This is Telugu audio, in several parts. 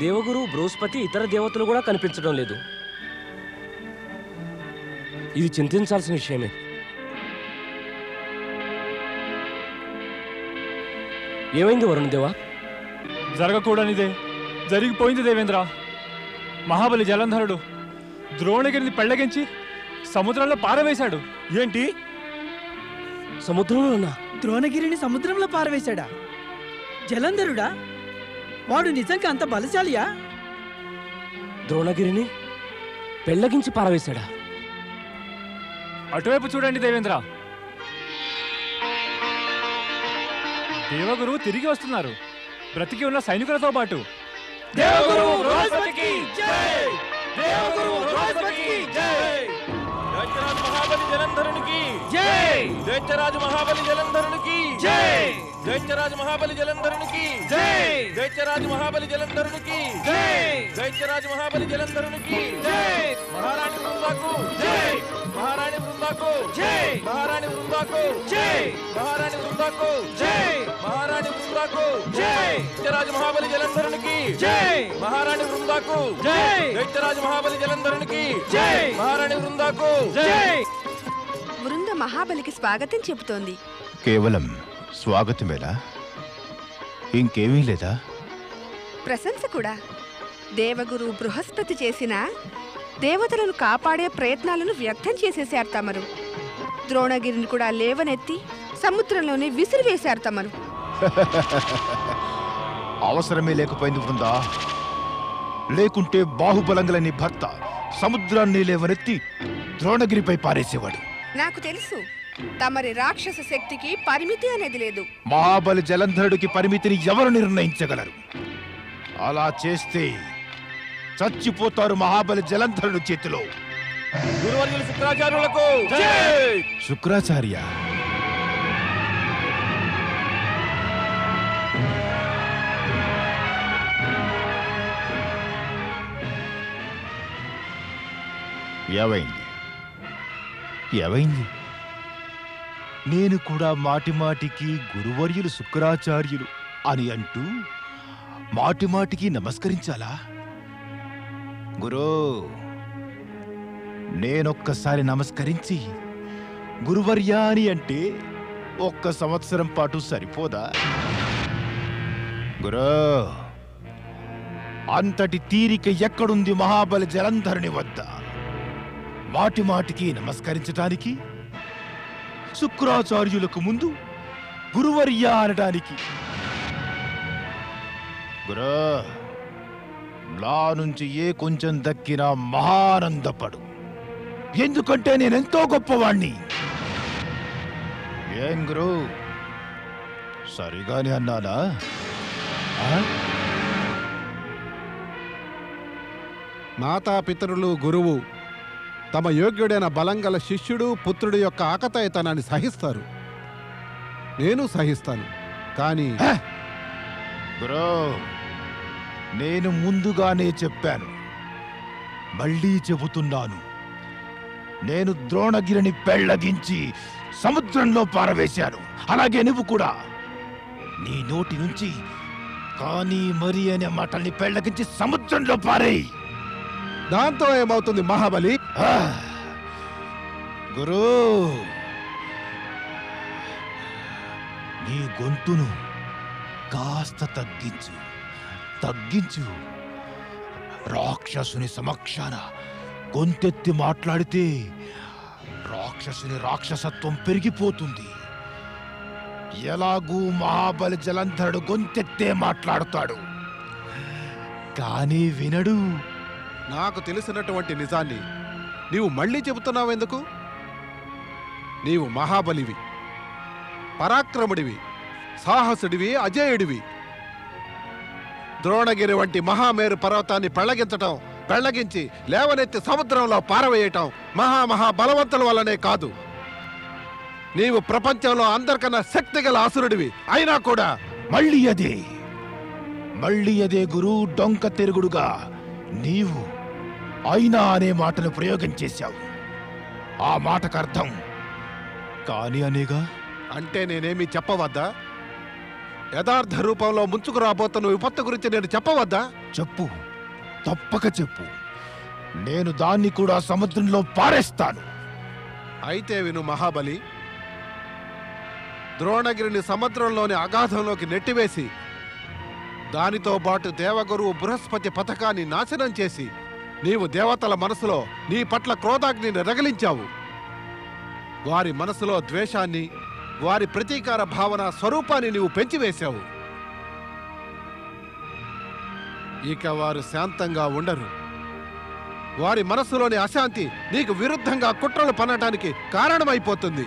దేవగురు బృహస్పతి ఇతర దేవతలు కూడా కనిపించడం లేదు. ఇది చింతించాల్సిన విషయమే. ఏమైంది వరుణదేవా? జరగకూడనిదే జరిగిపోయింది దేవేంద్ర. మహాబలి జలంధరుడు ద్రోణగిరిని పెళ్లగించి సముద్రంలో పారవేశాడు. ఏంటి? సముద్రంలోనా? ద్రోణగిరిని సముద్రంలో పారవేశాడా? జలంధరుడా? వాడు నిజంగా అంత బలశాలియా? ద్రోణగిరిని పెళ్లగించి పారవేశాడా? అటువైపు చూడండి దేవేంద్ర. దేవగురు తిరిగి వస్తున్నారు, బ్రతికి ఉన్న సైనికులతో పాటు. దేవగురు బృహస్పతికి జై! దేవగురు బృహస్పతికి జై! దైత్యరాజు మహాబలి జలంధరునికి జై! దైత్యరాజు మహాబలి జలంధరునికి జై! దైత్యరాజు మహాబలి జలంధరునికి జై! దైత్యరాజు మహాబలి జలంధరునికి జై! దైత్యరాజు మహాబలి జలంధరునికి జై! మహారాణి బృందాకు జై! మహారాణి బృందాకు జై! మహారాణి బృందాకు జై! మహారాణి బృందాకు జై! మహారాణి బృందాకు జై! దైత్యరాజు మహాబలి జలంధరునికి జై! మహారాణి బృందాకు జై! దైత్యరాజు మహాబలి జలంధరునికి జై! మహారాణి బృందాకు జై! బృంద మహాబలికి స్వాగతం చెబుతోంది. కేవలం స్వాగతమేలా? ఇంకేమీ లేదా? ప్రశంస కూడా. దేవగురు బృహస్పతి చేసిన దేవతలను కాపాడే ప్రయత్నాలను వ్యక్తం చేసేశారు తమరు. ద్రోణగిరిని కూడా లేవనెత్తి సముద్రంలోనే విసిరివేశారు తమరు. అవసరమే లేకపోయింది బృందా. లేకుంటే బాహుబలంగల నీ భర్త సముద్రాన్ని లేవనెత్తి ద్రోణగిరిపై పారేసేవాడు. నాకు తెలుసు, తమరి రాక్షస శక్తికి పరిమితి అనేది లేదు. మహాబలి జలంధరుడికి పరిమితిని ఎవరు నిర్ణయించగలరు? అలా చేస్తే చచ్చిపోతారు మహాబలి జలంధరుడి చేతిలో. గురువర్యులు శుక్రాచార్యులకు జై! శుక్రాచార్య ఏమైంది? ఏమైంది? నేను కూడా మాటిమాటికి గురువర్యులు శుక్రాచార్యులు అని అంటూ మాటిమాటికి నమస్కరించాలా? గురూ, నేనొక్కసారి నమస్కరించి గురువర్య అని అంటే 1 సంవత్సరం పాటు సరిపోదా? గురూ, అంతటి తీరిక ఎక్కడుంది మహాబలి జలంధరుని వద్ద? మాటిమాటికి నమస్కరించటానికి, శుక్రాచార్యులకు ముందు గురువర్య అనడానికి. గురు, నా నుంచి ఏ కొంచెం దక్కినా మహానందపడు. ఎందుకంటే నేనెంతో గొప్పవాణ్ణి. ఏం గురు, సరిగానే అన్నానా? మాతాపితరులు, గురువు తమ యోగ్యుడైన బలంగల శిష్యుడు పుత్రుడి యొక్క ఆకతాయితనాన్ని సహిస్తారు. నేను సహిస్తాను. కానీ గురు, నేను ముందుగానే చెప్పాను, మళ్ళీ చెబుతున్నాను. నేను ద్రోణగిరిని పెళ్లగించి సముద్రంలో పారవేశాను. అలాగే నువ్వు కూడా నీ నోటి నుంచి కానీ మరి అనే మాటల్ని పెళ్లగించి సముద్రంలో పారేయి. దాంతో ఏమవుతుంది మహాబలి? గురు, నీ గొంతును కాస్త తగ్గించు. రాక్షసుని సమక్షాన గొంతెత్తి మాట్లాడితే రాక్షసుని రాక్షసత్వం పెరిగిపోతుంది. ఎలాగూ మహాబలి జలంధరుడు గొంతెత్తే మాట్లాడుతాడు, కానీ వినడు. నాకు తెలిసినటువంటి నిజాన్ని నీవు మళ్ళీ చెబుతున్నావెందుకు? నీవు మహాబలివి, పరాక్రముడివి, సాహసుడివి, అజేయుడివి. ద్రోణగిరి వంటి మహామేరు పర్వతాన్ని పెళ్లగించి లేవనెత్తి సముద్రంలో పారవేయటం మహా బలవంతుల వల్లనే కాదు. నీవు ప్రపంచంలో అందరికన్నా శక్తిగల అసురుడివి. అయినా కూడా మళ్ళీ అదే గురు, డొంక తిరుగుడుగా నీవు అయినా అనే మాటను ప్రయోగం చేశావు. ఆ మాటకు అర్థం కాని అనేగా. అంటే నేనేమి చెప్పవద్దా? యథార్థ రూపంలో ముంచుకు రాబోతున్న విపత్తు గురించి నేను చెప్పవద్దా? చెప్పు, తప్పక చెప్పు. నేను దాన్ని కూడా సముద్రంలో పారేస్తాను. అయితే విను మహాబలి, ద్రోణగిరిని సముద్రంలోని అగాధంలోకి నెట్టివేసి దానితో పాటు దేవగురువు బృహస్పతి పథకాన్ని నాశనం చేసి నీవు దేవతల మనసులో నీ పట్ల క్రోధాగ్నిని రగిలించావు. వారి మనసులో ద్వేషాన్ని, వారి ప్రతీకార భావన స్వరూపాన్ని నీవు పెంచివేశావు. ఇక వారు శాంతంగా ఉండరు. వారి మనసులోని అశాంతి నీకు విరుద్ధంగా కుట్రలు పన్నటానికి కారణమైపోతుంది.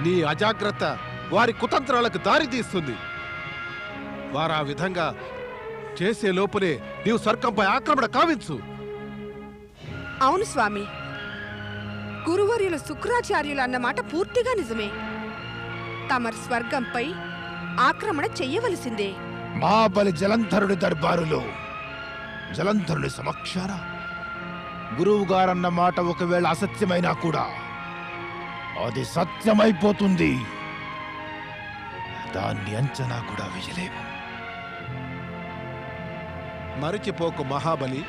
నీ అజాగ్రత్త వారి కుతంత్రాలకు దారితీస్తుంది. వారు ఆ విధంగా చేసే లోపునే నీవు స్వర్గంపై ఆక్రమణ కావించు. అవును స్వామి, గురువర్యులు శుక్రాచార్యులు అన్నమాట పూర్తిగా నిజమే. తమరు స్వర్గంపై ఆక్రమణ చెయ్యవలసిందే. మహాబలి జలంధరుడి దర్బారులో జలంధరుని సమక్షాన గురువు గారన్న మాట ఒకవేళ అసత్యమైనా కూడా అది సత్యమైపోతుంది. దాన్ని అంచనా కూడా వేయలేము. మరిచిపోకు మహాబలి,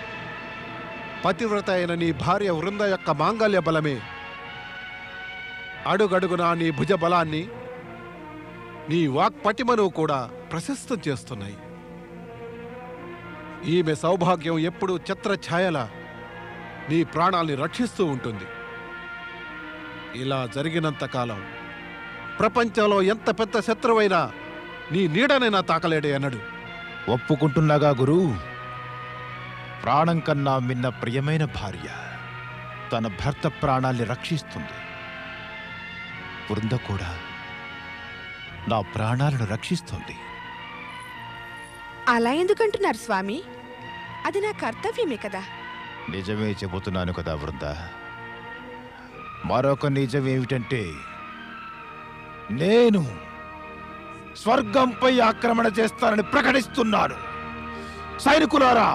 పతివ్రత అయిన నీ భార్య వృంద యొక్క మాంగల్య బలమే అడుగడుగునా నీ భుజ బలాన్ని, నీ వాక్పటిమను కూడా ప్రశస్తం చేస్తున్నాయి. ఈమె సౌభాగ్యం ఎప్పుడూ ఛత్రఛాయల నీ ప్రాణాల్ని రక్షిస్తూ ఉంటుంది. ఇలా జరిగినంతకాలం ప్రపంచంలో ఎంత పెద్ద శత్రువైనా నీ నీడనైనా తాకలేడే అన్నాడు. ఒప్పుకుంటున్నాగా గురు, ప్రాణం కన్నా మిన్న ప్రియమైన భార్య తన భర్త ప్రాణాల్ని రక్షిస్తుంది. బృంద కూడా నా ప్రాణాలను రక్షిస్తుంది. అలా ఎందుకంటున్నారు స్వామి? అది నా కర్తవ్యమే కదా. నిజమే చెబుతున్నాను కదా బృంద. మరొక నిజం ఏమిటంటే, నేను స్వర్గంపై ఆక్రమణ చేస్తానని ప్రకటిస్తున్నాను. సైనికులారా,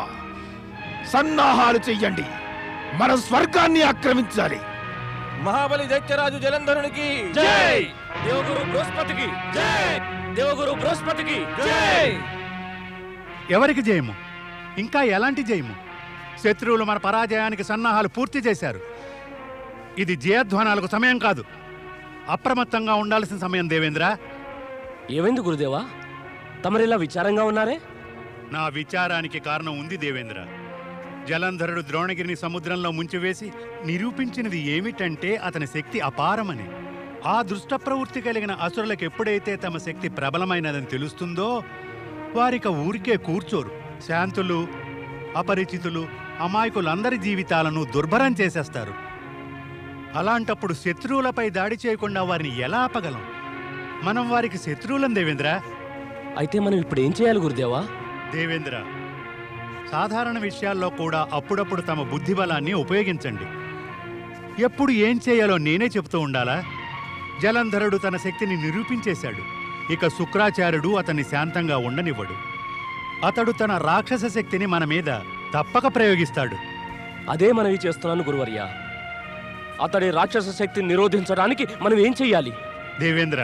సన్నాహాలు చెయ్యండి. మన స్వర్గాన్ని ఆక్రమించాలి. మహాబలి దైత్యరాజు జలంధరునికి జై! దేవగురు బృహస్పతికి జై! దేవగురు బృహస్పతికి జై! ఎవరికి జయము? ఇంకా ఎలాంటి జయము? శత్రువులు మన పరాజయానికి సన్నాహాలు పూర్తి చేశారు. ఇది జయధ్వానాలకు సమయం కాదు, అప్రమత్తంగా ఉండాల్సిన సమయం. దేవేంద్ర, ఏమైంది గురుదేవా? తమరిలా విచారంగా ఉన్నారే? నా విచారానికి కారణం ఉంది దేవేంద్ర. జలంధరుడు ద్రోణగిరిని సముద్రంలో ముంచివేసి నిరూపించినది ఏమిటంటే అతని శక్తి అపారమని. ఆ దుష్ట ప్రవృత్తి కలిగిన అసురులకు ఎప్పుడైతే తమ శక్తి ప్రబలమైనదని తెలుస్తుందో వారిక ఊరికే కూర్చోరు. శాంతులు, అపరిచితులు, అమాయకులందరి జీవితాలను దుర్భరం చేసేస్తారు. అలాంటప్పుడు శత్రువులపై దాడి చేయకుండా వారిని ఎలా ఆపగలం? మనం వారికి శత్రువులం దేవేంద్ర. అయితే మనం ఇప్పుడు ఏం చేయాలి గురుదేవా? దేవేంద్ర, సాధారణ విషయాల్లో కూడా అప్పుడప్పుడు తమ బుద్ధిబలాన్ని ఉపయోగించండి. ఎప్పుడు ఏం చేయాలో నేనే చెబుతూ ఉండాలా? జలంధరుడు తన శక్తిని నిరూపించేశాడు. ఇక శుక్రాచార్యుడు అతన్ని శాంతంగా ఉండనివ్వడు. అతడు తన రాక్షస శక్తిని మన మీద తప్పక ప్రయోగిస్తాడు. అదే మనవి చేస్తున్నాను గురువర్య. అతడి రాక్షస శక్తిని నిరోధించడానికి మనం ఏం చెయ్యాలి? దేవేంద్ర,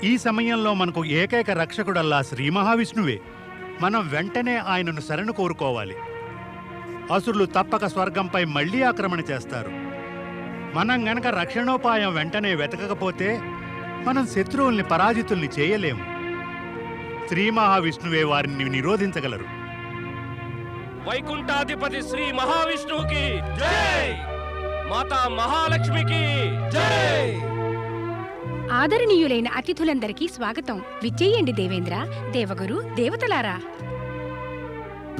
ఈ సమయంలో మనకు ఏకైక రక్షకుడల్లా శ్రీ మహావిష్ణువే. మనం వెంటనే ఆయనను శరణు కోరుకోవాలి. అసురులు తప్పక స్వర్గంపై మళ్లీ ఆక్రమణ చేస్తారు. మనం గనక రక్షణోపాయం వెంటనే వెతకకపోతే మనం శత్రువుల్ని పరాజితుల్ని చేయలేము. శ్రీ మహావిష్ణువే వారిని నిరోధించగలరు. వైకుంఠాధిపతి శ్రీ మహావిష్ణువుకి జై! మాతా మహాలక్ష్మికి జై! ఆదరణీయులైన అతిథులందరికీ స్వాగతం. విచ్చేయండి దేవేంద్ర, దేవగురు, దేవతలారా.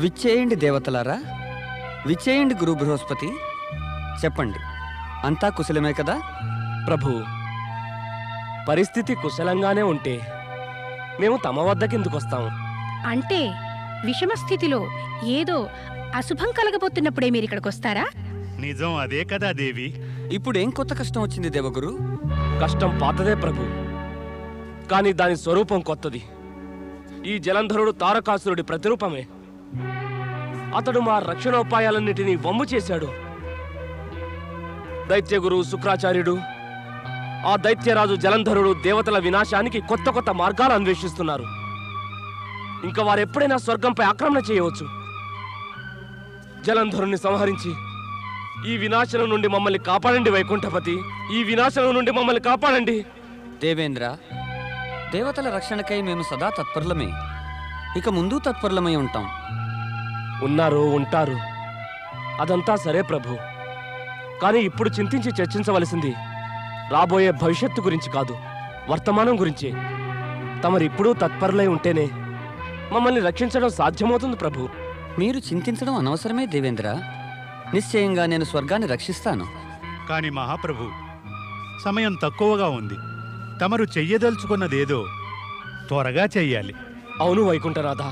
విచ్చేయండి దేవతలారా, విచ్చేయండి గురు బృహస్పతి. చెప్పండి, అంతా కుశలమే కదా? ప్రభు, పరిస్థితి కుశలంగానే ఉంటే మేము తమ వద్దకెందుకు వస్తాము? అంటే విషమ స్థితిలో ఏదో అశుభం కలగబోతున్నప్పుడే మీరు ఇక్కడికి వస్తారా? నిజం అదే కదా దేవి. ఇప్పుడేం కొత్త కష్టం వచ్చింది దేవగురు? కష్టం పాతదే ప్రభు, కానీ దాని స్వరూపం కొత్తది. ఈ జలంధరుడు తారకాసురుడి ప్రతిరూపమే. అతడు మా రక్షణోపాయాలన్నిటినీ వమ్ము చేశాడు. దైత్యగురు శుక్రాచార్యుడు, ఆ దైత్యరాజు జలంధరుడు దేవతల వినాశానికి కొత్త కొత్త మార్గాలు అన్వేషిస్తున్నారు. ఇంకా వారు ఎప్పుడైనా స్వర్గంపై ఆక్రమణ చేయవచ్చు. జలంధరుణ్ణి సంహరించి ఈ వినాశనం నుండి మమ్మల్ని కాపాడండి వైకుంఠపతి. ఈ వినాశనం నుండి మమ్మల్ని కాపాడండి. దేవేంద్ర, దేవతల రక్షణకై మేము సదా తత్పరులమే, ఇక ముందు తత్పరులమై ఉంటాం. ఉన్నారు, ఉంటారు, అదంతా సరే ప్రభు. కానీ ఇప్పుడు చింతించి చర్చించవలసింది రాబోయే భవిష్యత్తు గురించి కాదు, వర్తమానం గురించే. తమరిప్పుడూ తత్పరులై ఉంటేనే మమ్మల్ని రక్షించడం సాధ్యమవుతుంది ప్రభు. మీరు చింతించడం అనవసరమే దేవేంద్ర. నిశ్చయంగా నేను స్వర్గాన్ని రక్షిస్తాను. కాని మహాప్రభు, సమయం తక్కువగా ఉంది. తమరు చెయ్యదలుచుకున్నదేదో త్వరగా చెయ్యాలి. అవును వైకుంఠనాథ,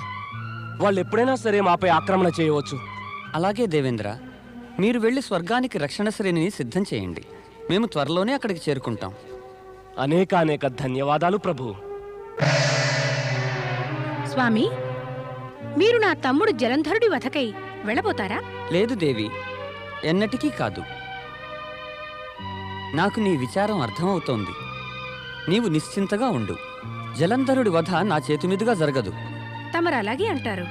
వాళ్ళు ఎప్పుడైనా సరే మాపై ఆక్రమణ చేయవచ్చు. అలాగే దేవేంద్ర, మీరు వెళ్ళి స్వర్గానికి రక్షణ శ్రేణిని సిద్ధం చేయండి. మేము త్వరలోనే అక్కడికి చేరుకుంటాం. అనేక ధన్యవాదాలు ప్రభు. స్వామి, మీరు నా తమ్ముడు జలంధరుడి వధకై వెళ్ళబోతారా? లేదు దేవి, ఎన్నటికీ కాదు. నాకు నీ విచారం అర్థమవుతోంది. నీవు నిశ్చింతగా ఉండు. జలంధరుడి వధ నా చేతిమీదుగా జరగదు. తమరు అలాగే అంటారు,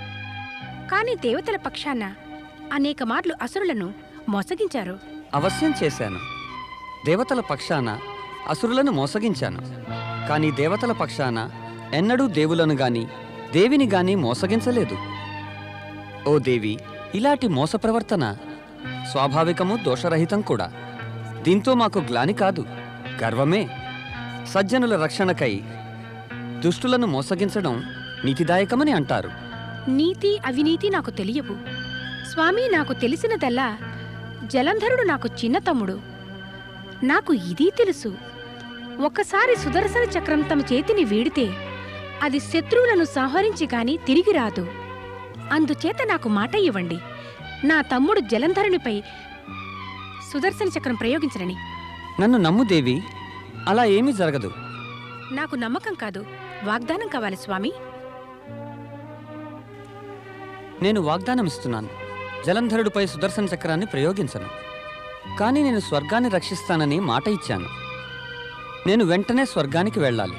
కానీ దేవతల పక్షాన అనేక మార్లు అసురులను మోసగించారు. అవశ్యం చేశాను. దేవతల పక్షాన అసురులను మోసగించాను. కానీ దేవతల పక్షాన ఎన్నడూ దేవులను గాని దేవిని గాని మోసగించలేదు. ఓ దేవి, ఇలాంటి మోస ప్రవర్తన స్వాభావికము, దోషరహితం కూడా. దీంతో మాకు గ్లాని కాదు, గర్వమే. సజ్జనుల రక్షణకై దుష్టులను మోసగించడం నీతిదాయకమని అంటారు. నీతి అవినీతి నాకు తెలియవు స్వామి. నాకు తెలిసినదల్లా జలంధరుడు నాకు చిన్న తమ్ముడు. నాకు ఇది తెలుసు, ఒక్కసారి సుదర్శన చక్రం తమ చేతిని వీడితే అది శత్రువులను సంహరించి గాని తిరిగి రాదు. అందుచేత నాకు మాట ఇవ్వండి, నా తమ్ముడు జలంధరునిపై సుదర్శన చక్రం ప్రయోగించనని. నన్ను నమ్ము దేవి, అలా ఏమీ జరగదు. నాకు నమ్మకం కాదు, వాగ్దానం కావాలి స్వామి. నేను వాగ్దానం ఇస్తున్నాను, జలంధరుడిపై సుదర్శన చక్రాన్ని ప్రయోగించను. కానీ నేను స్వర్గాన్ని రక్షిస్తానని మాట ఇచ్చాను. నేను వెంటనే స్వర్గానికి వెళ్ళాలి.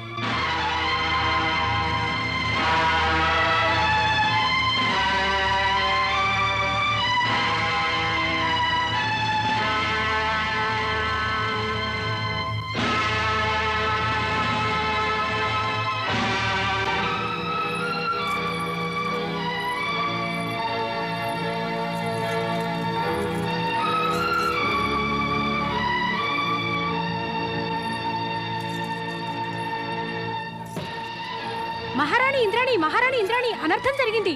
మహారాణి ఇంద్రాణి, అనర్థం జరిగింది.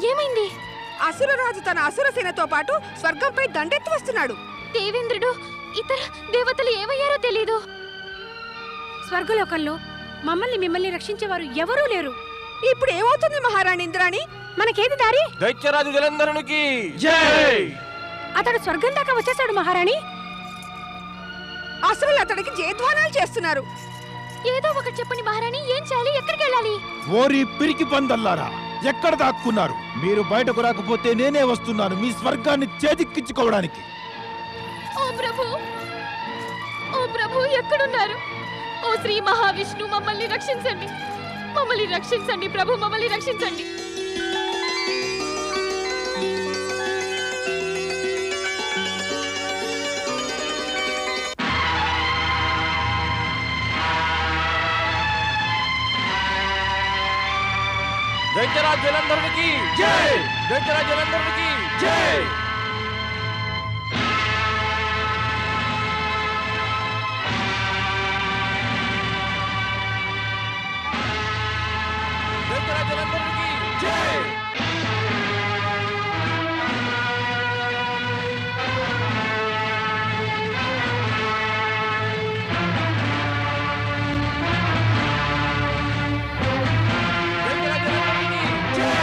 ఏమైంది? అసురరాజు తన అసురసేనతో పాటు స్వర్గంపై దండెత్తి వస్తున్నాడు. దేవేంద్రుడు, ఇతర దేవతలు ఏమయ్యారో తెలీదు. స్వర్గలోకంలో మిమ్మల్ని రక్షించేవారు ఎవరూ లేరు. ఇప్పుడు ఏమవుతుంది మహారాణి ఇంద్రాణి? మనకేది దారి? దైత్యరాజు జలంధరునికి జై! అతడు స్వర్గం దాకా వచ్చేశాడు మహారాణి. అసురులు అతడికి జయధ్వానాలు చేస్తున్నారు. ఏదో ఒకటి చెప్పండి మహారాణి, ఏం చేయాలి? ఎక్కడికి వెళ్ళాలి? ఓరి పిరికి పందల్లారా, ఎక్కడ దాక్కున్నారు? మీరు బయటకు రాకపోతే నేనే వస్తున్నాను మీ స్వర్గాన్ని చేజిక్కించుకోవడానికి. ఓ ప్రభు, ఎక్కడున్నారు? ఓ శ్రీ మహావిష్ణు, మమ్మల్ని రక్షించండి, మమ్మల్ని రక్షించండి ప్రభు, మమ్మల్ని రక్షించండి. దైత్యరాజు జలంధరునికి జై! దైత్యరాజు జలంధరునికి జై! దైత్యరాజు జలంధరునికి జై! దైత్యరాజు జలంధరునికి జై!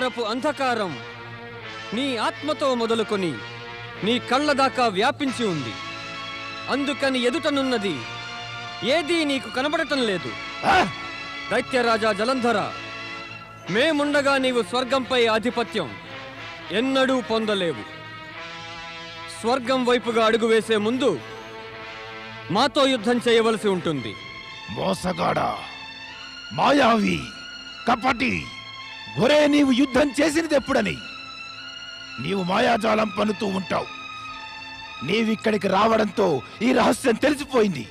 అగాధకారపు అంధకారం నీ ఆత్మతో మొదలుకొని నీ కళ్ళ దాకా వ్యాపించి ఉంది. అందుకని ఎదుటనున్నది ఏదీ నీకు కనబడటం లేదు. దైత్యరాజా జలంధర, మేముండగా నీవు స్వర్గంపై ఆధిపత్యం ఎన్నడూ పొందలేవు. స్వర్గం వైపుగా అడుగు వేసే ముందు మాతో యుద్ధం చేయవలసి ఉంటుంది. మోసగాడా, మాయావి, కపటి, ఒరే నీవు యుద్ధం చేసినది ఎప్పుడని? నీవు మాయాజాలం పన్నుతూ ఉంటావు. నీవిక్కడికి రావడంతో ఈ రహస్యం తెలిసిపోయింది.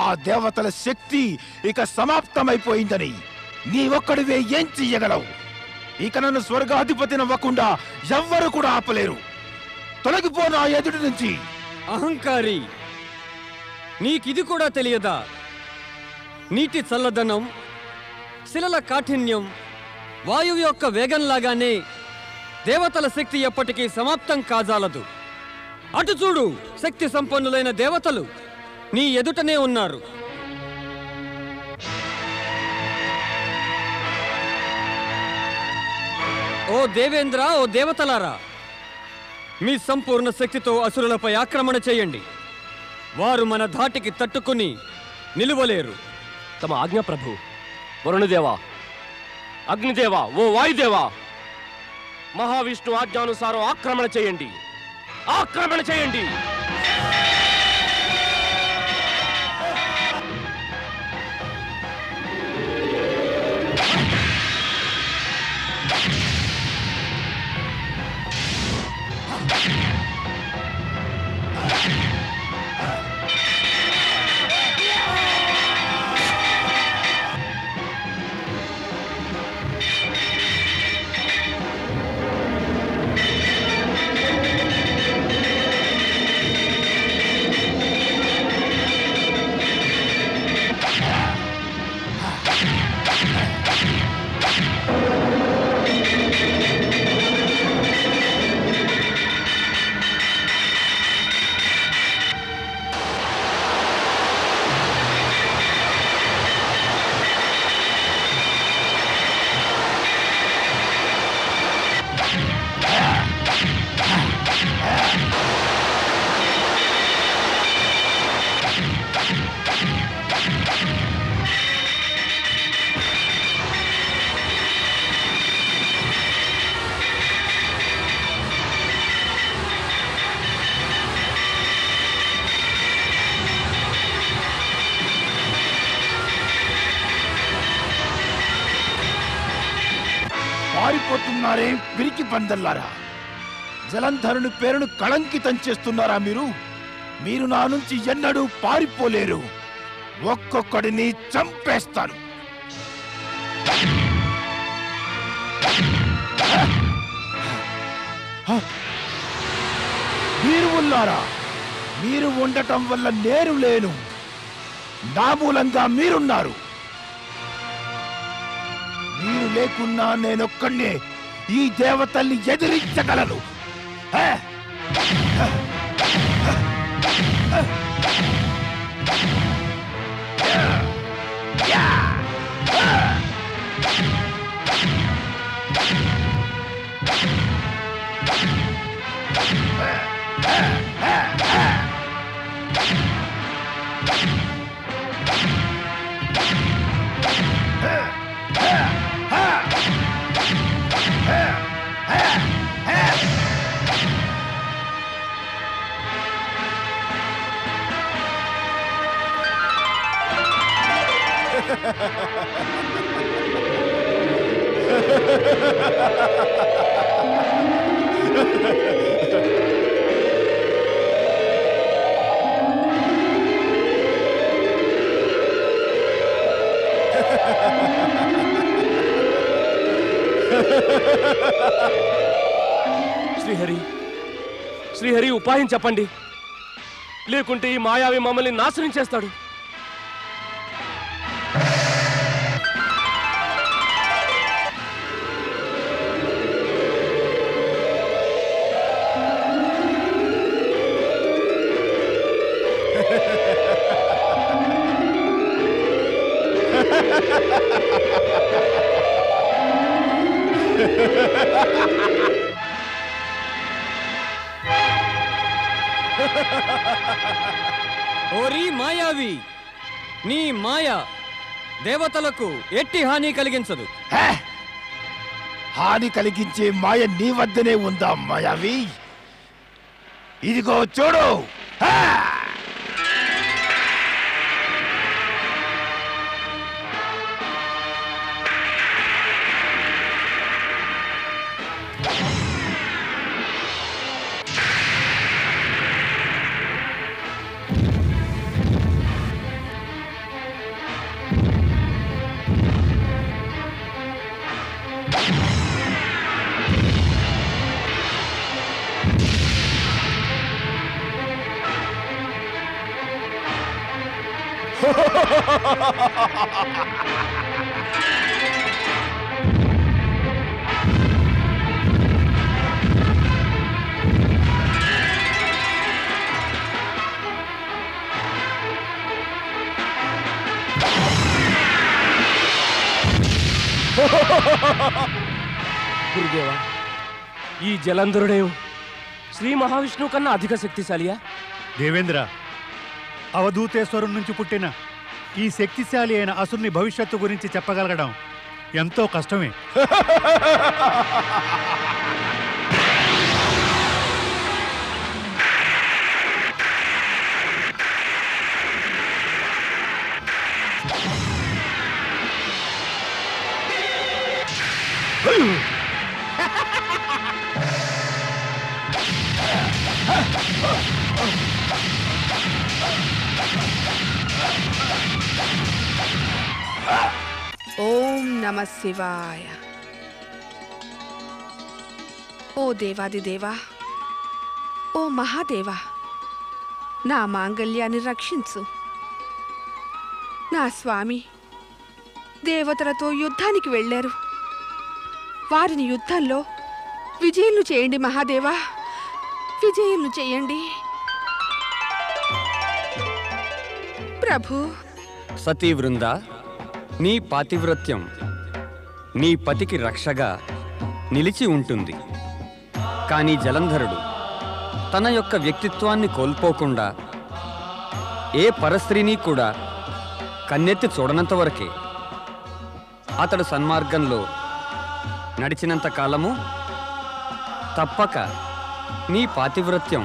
ఆ దేవతల శక్తి ఇక సమాప్తమైపోయిందని నీవొక్కడివే ఏం చెయ్యగలవు? ఇక నన్ను స్వర్గాధిపతినవ్వకుండా ఎవ్వరు కూడా ఆపలేరు. తొలగిపో నా ఎదుటి నుంచి. అహంకారి, నీకిది కూడా తెలియదా? నీటి చల్లదనం, శిలల కాఠిన్యం, వాయువు యొక్క వేగంలాగానే దేవతల శక్తి ఎప్పటికీ సమాప్తం కాజాలదు. అటు చూడు, శక్తి సంపన్నులైన దేవతలు నీ ఎదుటనే ఉన్నారు. ఓ దేవేంద్ర, ఓ దేవతలారా, మీ సంపూర్ణ శక్తితో అసురులపై ఆక్రమణ చేయండి. వారు మన ధాటికి తట్టుకుని నిలువలేరు. తమ ఆజ్ఞ ప్రభు. వరుణదేవా, అగ్నిదేవా, ఓ వాయుదేవా, మహావిష్ణు ఆజ్ఞానుసారం ఆక్రమణ చేయండి. ఆక్రమణ చేయండి. పారిపోతున్నారే పిరికి పందల్లారా! జలంధరుని పేరును కళంకితం చేస్తున్నారా మీరు? మీరు నా నుంచి ఎన్నడూ పారిపోలేరు. ఒక్కొక్కడిని చంపేస్తాను. మీరు ఉన్నారా? మీరు ఉండటం వల్ల నేను లేను. నా మూలంగా మీరున్నారు. మీరు లేకున్నా నేనొక్కడే ఈ దేవతల్ని ఎదిరించగలను. శ్రీహరి, శ్రీహరి, ఉపాయం చెప్పండి. లేకుంటే ఈ మాయావి మమ్మల్ని నాశనం చేస్తాడు. ఓరి మాయావి, నీ మాయ దేవతలకు ఎట్టి హాని కలిగించదు. హాని కలిగించే మాయ నీ వద్దనే ఉందా మాయావి? ఇదిగో చూడు. గురుదేవా, ఈ జలంధరుడే శ్రీ మహావిష్ణువు కన్నా అధిక శక్తిశాలియా? దేవేంద్ర, అవధూతేశ్వరం నుంచి పుట్టిన ఈ శక్తిశాలి అయిన అసురుని భవిష్యత్తు గురించి చెప్పగలగడం ఎంతో కష్టమే. ఓం నమ శివాయ. ఓ దేవాది దేవా, ఓ మహాదేవా, నా మాంగళ్యాన్ని రక్షించు. నా స్వామి దేవతలతో యుద్ధానికి వెళ్ళారు. వారిని యుద్ధంలో విజయులు చేయండి మహాదేవా, విజయులు చేయండి ప్రభు. సతీవృంద, నీ పాతివ్రత్యం నీ పతికి రక్షగా నిలిచి ఉంటుంది. కానీ జలంధరుడు తన యొక్క వ్యక్తిత్వాన్ని కోల్పోకుండా ఏ పరస్త్రీని కూడా కన్నెత్తి చూడనంత వరకే. అతడు సన్మార్గంలో నడిచినంత కాలము తప్పక నీ పాతివ్రత్యం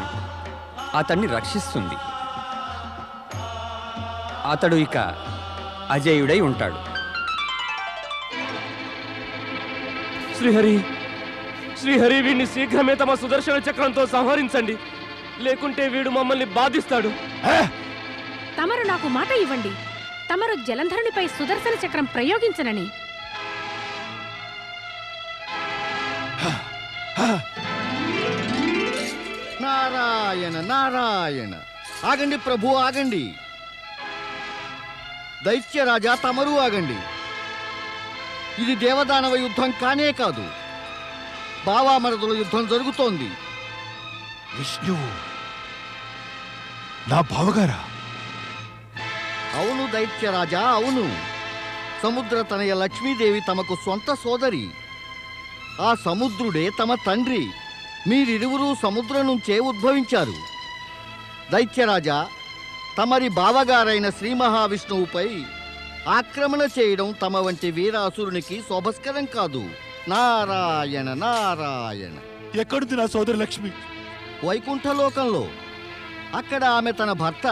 అతన్ని రక్షిస్తుంది. అతడు ఇక అజేయుడై ఉంటాడు. శ్రీహరి, శ్రీహరి, వీడిని శీఘ్రమే తమ సుదర్శన చక్రంతో సంహరించండి, లేకుంటే వీడు మమ్మల్ని బాధిస్తాడు. తమరు నాకు మాట ఇవ్వండి, తమరు జలంధరునిపై సుదర్శన చక్రం ప్రయోగించనని. నారాయణ నారాయణ. ఆగండి ప్రభు, ఆగండి. దైత్యరాజా, తమరు ఆగండి. ఇది దేవదానవ యుద్ధం కానే కాదు, బావామరదుల యుద్ధం జరుగుతోంది. విష్ణువు నా బావగారా? అవును దైత్యరాజా, అవును. సముద్ర తనయ లక్ష్మీదేవి తమకు సొంత సోదరి. ఆ సముద్రుడే తమ తండ్రి. మీరిరువురూ సముద్రం నుంచే ఉద్భవించారు. దైత్యరాజా, తమరి బావగారైన శ్రీ మహావిష్ణువుపై ఆక్రమణ చేయడం తమ వంటి వీరాసురునికి శోభస్కరం కాదు. నారాయణ నారాయణ. ఎక్కడుంది నా సోదరి లక్ష్మి? వైకుంఠలోకంలో. అక్కడ ఆమె తన భర్త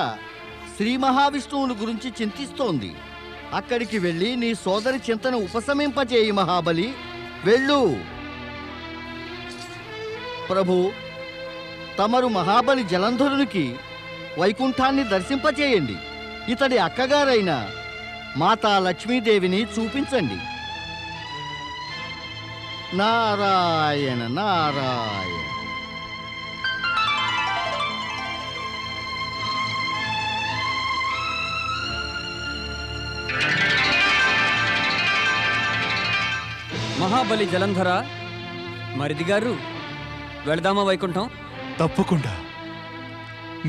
శ్రీ మహావిష్ణువుని గురించి చింతిస్తోంది. అక్కడికి వెళ్ళి నీ సోదరి చింతన ఉపశమింపజేయి మహాబలి, వెళ్ళు. ప్రభు, తమరు మహాబలి జలంధరునికి వైకుంఠాన్ని దర్శింపచేయండి. ఇతడి అక్కగారైన మాతా లక్ష్మీదేవిని చూపించండి. నారాయణ నారాయణ. మహాబలి జలంధర, మరిది గారు, వెళదామా వైకుంఠం? తప్పకుండా.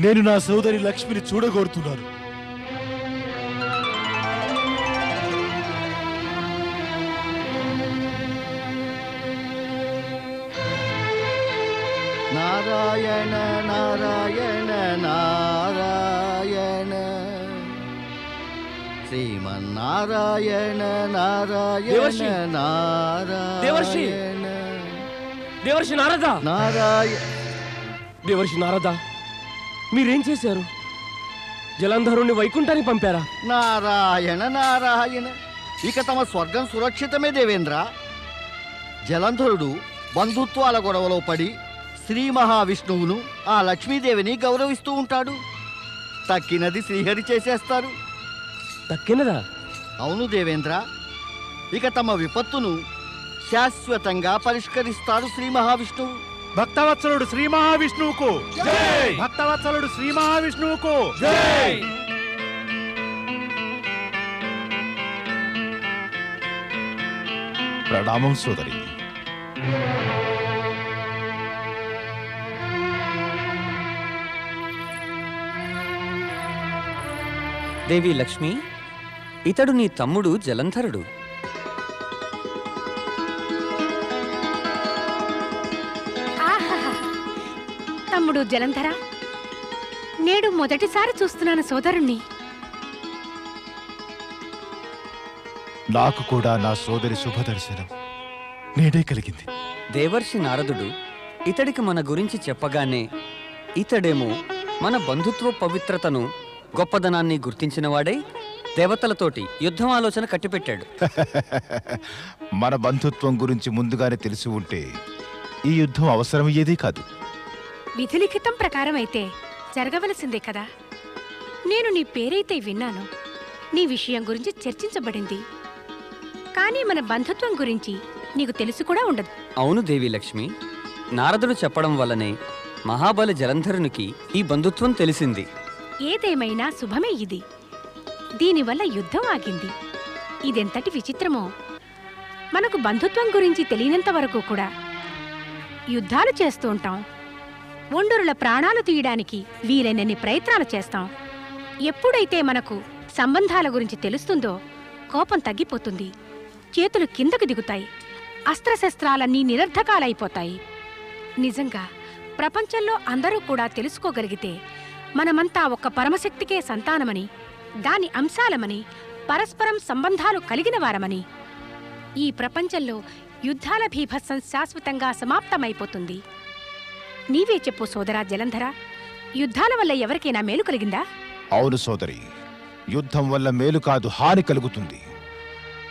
నేను నా సోదరి లక్ష్మిని చూడగోరుతున్నాను. నారాయణ నారాయణ నారాయణ శ్రీమన్నారాయణ దేవర్షి! నారాయణ దేవర్షి! నారాయణ దేవర్షి నారద నారాయణ దేవర్షి నారద మీరేం చేశారు? జలంధరుణ్ణి వైకుంఠానికి పంపారా? నారాయణ నారాయణ ఇక తమ స్వర్గం సురక్షితమే దేవేంద్ర. జలంధరుడు బంధుత్వాల గొడవలో పడి శ్రీ మహావిష్ణువును ఆ లక్ష్మీదేవిని గౌరవిస్తూ ఉంటాడు. తక్కినది శ్రీహరి చేసేస్తారు. తక్కినదా? అవును దేవేంద్ర. ఇక తమ విపత్తును శాశ్వతంగా పరిష్కరిస్తాడు శ్రీ మహావిష్ణువు. భక్తవత్సలుడు శ్రీ మహావిష్ణువుకు భక్తవత్సలుడు శ్రీ మహావిష్ణువుకు ప్రణామం సోదరి. దేవి లక్ష్మి, ఇతడు నీ తమ్ముడు జలంధరుడు. ఆహాహా! తమ్ముడు జలంధర, నేడు మొదటిసారి చూస్తున్నాను సోదరుణ్ణి. నాకు కూడా నా సోదరి శుభదర్శనం నేడే కలిగింది. దేవర్షి నారదుడు ఇతడికి మన గురించి చెప్పగానే ఇతడేమో మన బంధుత్వ పవిత్రతను గొప్పదనాన్ని గుర్తించినవాడై దేవతలతోటి యుద్ధం ఆలోచన కట్టిపెట్టాడు. మన బంధుత్వం గురించి ముందుగానే తెలిసి ఉంటే ఈ యుద్ధం అవసరమయ్యేది కాదు. విధిలిఖితం ప్రకారం అయితే జరగవలసిందే కదా. నేను నీ పేరైతే విన్నాను, నీ విషయం గురించి చర్చించబడింది, కానీ మన బంధుత్వం గురించి నీకు తెలుసు కూడా ఉండదు. అవును దేవి లక్ష్మి, నారదుడు చెప్పడం వల్లనే మహాబలి జలంధరునికి ఈ బంధుత్వం తెలిసింది. ఏదేమైనా శుభమే ఇది. దీనివల్ల యుద్ధం ఆగింది. ఇదెంతటి విచిత్రమో. మనకు బంధుత్వం గురించి తెలియనంత వరకు కూడా యుద్ధాలు చేస్తూ ఉంటాం. ఒండరుల ప్రాణాలు తీయడానికి వీలైనన్ని ప్రయత్నాలు చేస్తాం. ఎప్పుడైతే మనకు సంబంధాల గురించి తెలుస్తుందో కోపం తగ్గిపోతుంది, చేతులు కిందకు దిగుతాయి, అస్త్రశస్త్రాలన్నీ నిరర్ధకాలైపోతాయి. నిజంగా ప్రపంచంలో అందరూ కూడా తెలుసుకోగలిగితే మనమంతా ఒక్క పరమశక్తికే సంతానమని, దాని అంశాలమని, పరస్పరం సంబంధాలు కలిగిన వారమని, ఈ ప్రపంచంలో యుద్ధాల భీభత్సం శాశ్వతంగా సమాప్తమైపోతుంది. నీవే చెప్పు సోదరా జలంధర, యుద్ధాల వల్ల ఎవరికైనా మేలు కలిగిందా? అవును సోదరి, యుద్ధం వల్ల మేలు కాదు హాని కలుగుతుంది.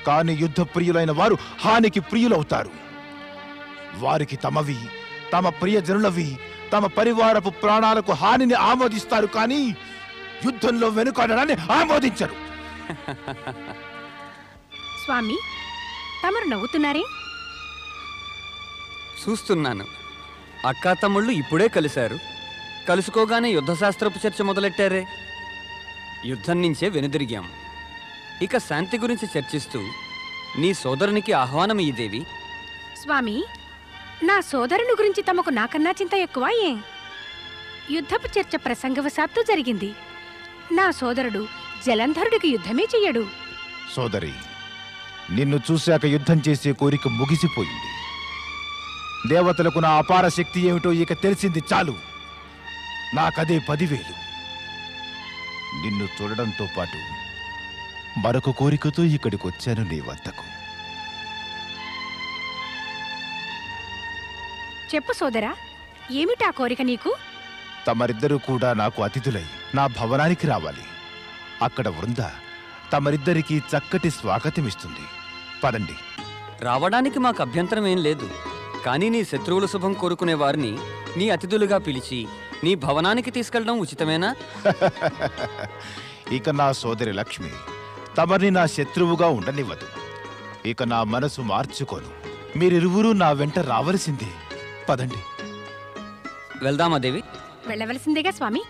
కానీ యుద్ధ ప్రియులైన వారు హానికి ప్రియులవుతారు. వారికి తమవి, తమ ప్రియజనులవి, తమ పరివారపు ప్రాణాలకు హానిని ఆమోదిస్తారు, కానీ యుద్ధంలో వెనుకాడడాన్ని ఆమోదించరు. స్వామి, తమరు నవ్వుతున్నారే? చూస్తున్నాను. అక్కా తమ్ముళ్ళు ఇప్పుడే కలిశారు. కలుసుకోగానే యుద్ధశాస్త్రపు చర్చ మొదలెట్టారే. యుద్ధం నుంచే వెనుదిరిగాం. ఇక శాంతి గురించి చర్చిస్తూ నీ సోదరునికి ఆహ్వానం ఈ దేవి. స్వామి, నా సోదరుని గురించి తమకు నాకన్నా చింత ఎక్కువ ఏం? యుద్ధపు చర్చ ప్రసంగవశాత్తు జరిగింది. నా సోదరుడు జలంధరుడికి యుద్ధమే చెయ్యడు. సోదరి, నిన్ను చూశాక యుద్ధం చేసే కోరిక ముగిసిపోయింది. దేవతలకు నా అపార శక్తి ఏమిటో ఇక తెలిసింది చాలు. నాకదే 10,000. నిన్ను చూడడంతో పాటు మరొక కోరికతో ఇక్కడికి వచ్చాను నీ వద్దకు. చెప్పు సోదరా, ఏమిటా కోరిక నీకు? తమరిద్దరూ కూడా నాకు అతిథులై నా భవనానికి రావాలి. అక్కడ వృంద తమరిద్దరికీ చక్కటి స్వాగతమిస్తుంది. పదండి. రావడానికి మాకు అభ్యంతరం ఏం లేదు. కానీ నీ శత్రువుల శుభం కోరుకునే వారిని నీ అతిథులుగా పిలిచి నీ భవనానికి తీసుకెళ్ళడం ఉచితమేనా? ఇక నా సోదరి లక్ష్మి తమరిని నా శత్రువుగా ఉండనివ్వదు. ఇక నా మనసు మార్చుకోను. మీరిరువురూ నా వెంట రావలసిందే. పదండి. వెళ్దామా దేవి? వెళ్ళవలసిందేగా స్వామి.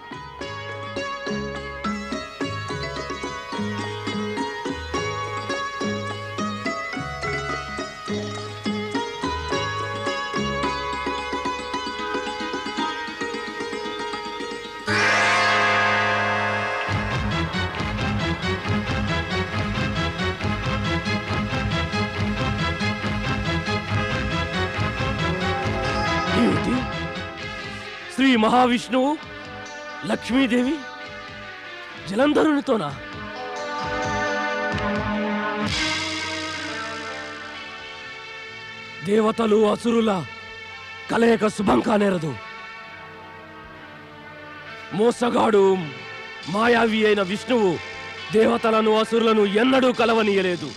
శ్రీ మహావిష్ణువు లక్ష్మీదేవి జలంధరునితోనా? దేవతలు అసురుల కలయిక శుభం కానేరదు. మోసగాడు మాయావి అయిన విష్ణువు దేవతలను అసురులను ఎన్నడూ కలవనీయలేదు.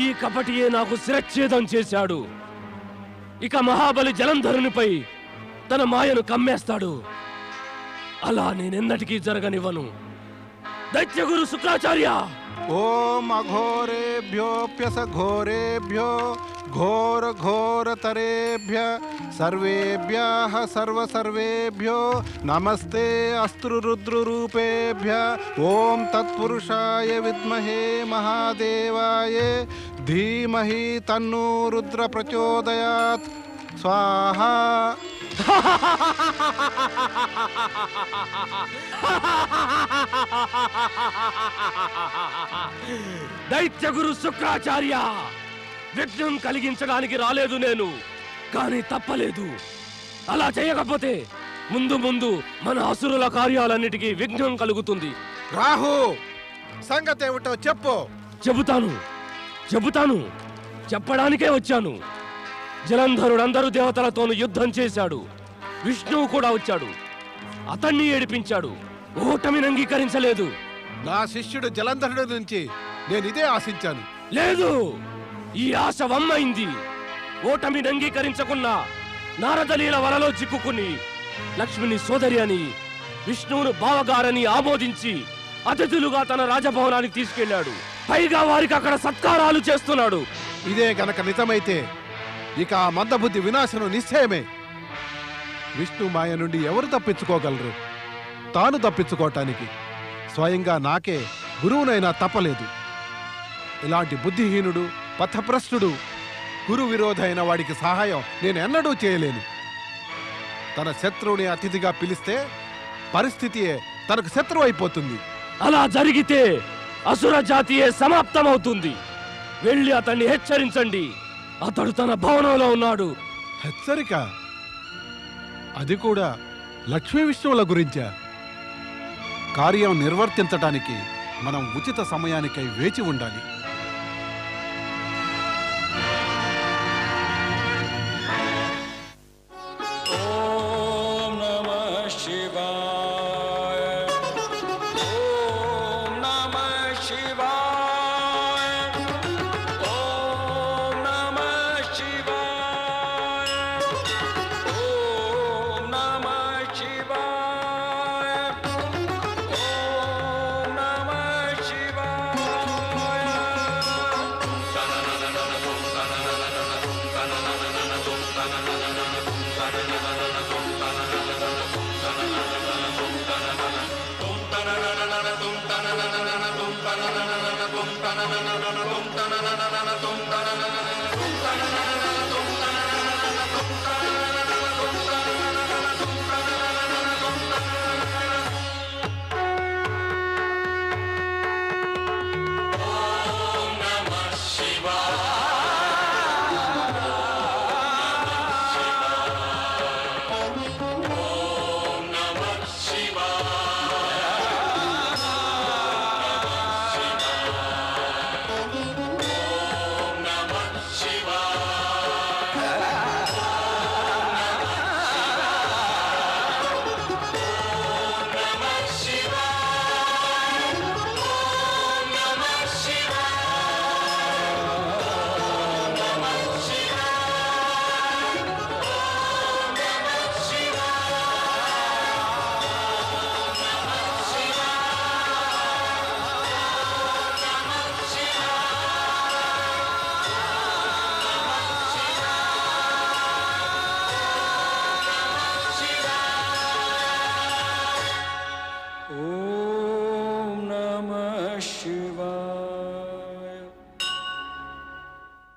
ఈ కపటియే నాకు శిరచ్ఛేదం చేశాడు. ఇక మహాబలి జలంధరునిపై తన మాయను కమ్మేస్తాడు. అలా నేనెన్నటికీ జరగనివ్వను. దైత్యగురు శుక్రాచార్య! ఓం అఘోరేభ్యోప్యస ఘోరేభ్యో ఘోర ఘోరతరేభ్య సర్వేభ్యః సర్వేభ్యో నమస్తే అస్త్రు రుద్రరూపేభ్య. ఓం తత్పురుషాయ విద్మహే మహాదేవాయ ధీమహి తన్నో రుద్ర ప్రచోదయాత్. స్వాహా. దైత్యగురు శుక్రాచార్య! విఘ్నం కలిగించడానికి రాలేదు నేను, కానీ తప్పలేదు. అలా చేయకపోతే ముందు ముందు మన అసురుల కార్యాలన్నిటికీ విఘ్నం కలుగుతుంది. రాహు, సంగతి ఏమిటో చెప్పు. చెబుతాను చెప్పడానికే వచ్చాను. జలంధరుడు అందరూ దేవతలతోనూ యుద్ధం చేశాడు. విష్ణువు కూడా వచ్చాడు, అతన్ని ఏడిపించాడు. ఓటమిని అంగీకరించలేదు. నా శిష్యుడు జలంధరుడి నుంచి నేను ఇదే ఆశించాను. లేదు, ఈ ఆశ వమ్మైంది. ఓటమిని అంగీకరించకున్నా నారదలీల వలలో చిక్కుకుని లక్ష్మిని సోదరి అని, విష్ణువును బావగారని ఆమోదించి అతిథులుగా తన రాజభవనానికి తీసుకెళ్లాడు. పైగా వారికి అక్కడ సత్కారాలు చేస్తున్నాడు. ఇదే గనక నిజమైతే ఇక ఆ మందబుద్ధి వినాశనం నిశ్చయమే. విష్ణు మాయ నుండి ఎవరు తప్పించుకోగలరు? తాను తప్పించుకోవటానికి స్వయంగా నాకే గురువునైనా తప్పలేదు. ఇలాంటి బుద్ధిహీనుడు, పథభ్రష్టుడు, గురు విరోధి అయిన వాడికి సహాయం నేను ఎన్నడూ చేయలేను. తన శత్రువుని అతిథిగా పిలిస్తే పరిస్థితియే తనకు శత్రువు అయిపోతుంది. అలా జరిగితే అసుర జాతియే సమాప్తమవుతుంది. వెళ్ళి అతన్ని హెచ్చరించండి. అతడు తన భవనంలో ఉన్నాడు. హెచ్చరిక? అది కూడా లక్ష్మీ విష్ణువుల గురించా? కార్యం నిర్వర్తించటానికి మనం ఉచిత సమయానికై వేచి ఉండాలి.